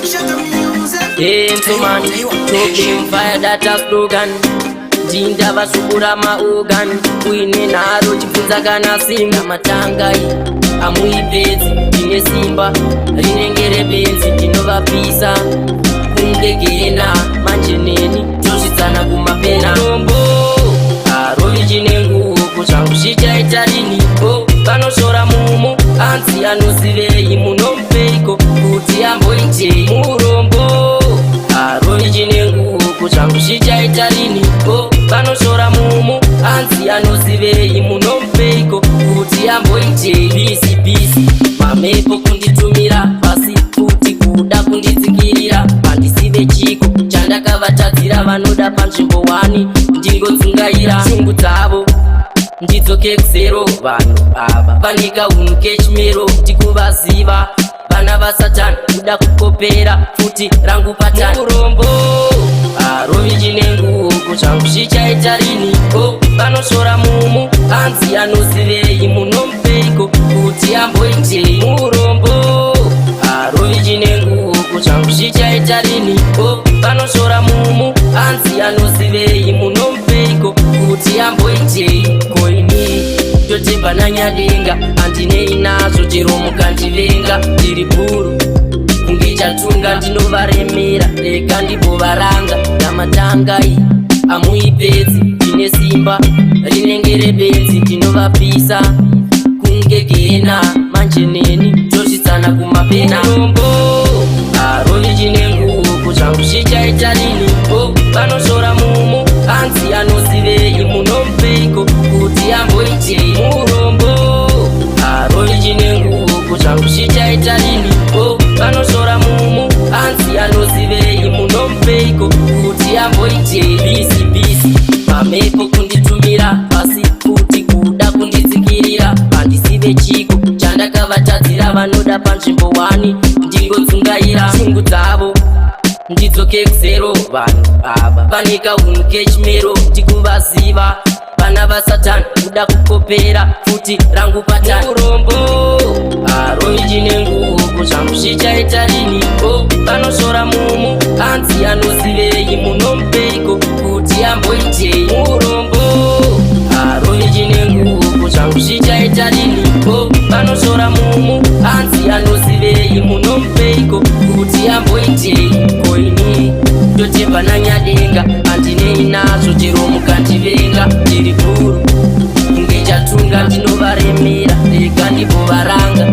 Into man, talking fire data slogan. Jinda vasukura maorgan. Uine naro chifunza kana simba matangai. Amuipedzi ine simba rinengere benzi tinovapisa kungegena manje neni tosvitsana kumapena rombo arovi chinenguko changu chichaitarini vanoshora mumo anzi anozivei munomupeiko kuti amboitei murombo arovi chinenguko changu chichaitarini vanoshora mumo anzi anozivei munomupeiko kuti amboitei bisi bisi mamepo kunditumira pasi kuti kuda kunditsikirira pandisive chiko chandakavatadzira vanoda panzvimbo 1 ndingodzungaira shungu dzavo ndidzoke kuzero vanhu ava vanika unhu kechimero tikuvaziva vana vasatani kuda kukopera futi rangu patani urombo arovi chinenguko changu chichaita riniko vanoshora mumo anzi anozivei munomupeiko kuti amboitei murombo arovi chinenguko changu chichaita riniko vanoshora mumo anzi anozivei munomupeiko kuti amboitei koini totemba nanyadenga handinei nazvo chero mukandivenga ndiri bhuru kungichatunga ndinovaremera rega ndimbovaranga ndamatangai amuipedzi ine simba rinengere benzi ndinovapisa kungegena manje neni tosvitsana kumapena rombo arovi chinenguko changu chichaita riniko vanoshora mumo anzi anozivei munomupeiko kuti amboitei murombo arovi chinenguko changu chichaita riniko vanoshora mumo anzi anozivei munomupeiko kuti amboitei bisi bisi mamepo kunditumira pasi kuti kuda kunditsikirira pandisive chiko chandakavatadzira vanoda panzvimbo 1 ndingodzungaira shungu dzavo ndidzoke kuzero vanhu ava vanika unhu kechimero tikuvaziva vana vasatani kuda kukopera futi rangu patani urombo arovi chinenguko changu chichaita riniko vanoshora mumo anzi anozivei munomupeiko kuti amboitei murombo arovi chinenguko changu chichaita riniko vanoshora mumo anzi anozivei munomupeiko kuti amboitei koini totemba nanyadenga handinei nazvo chero mukandivenga ndiri bhuru kungichatunga ndinovaremera rega ndimbovaranga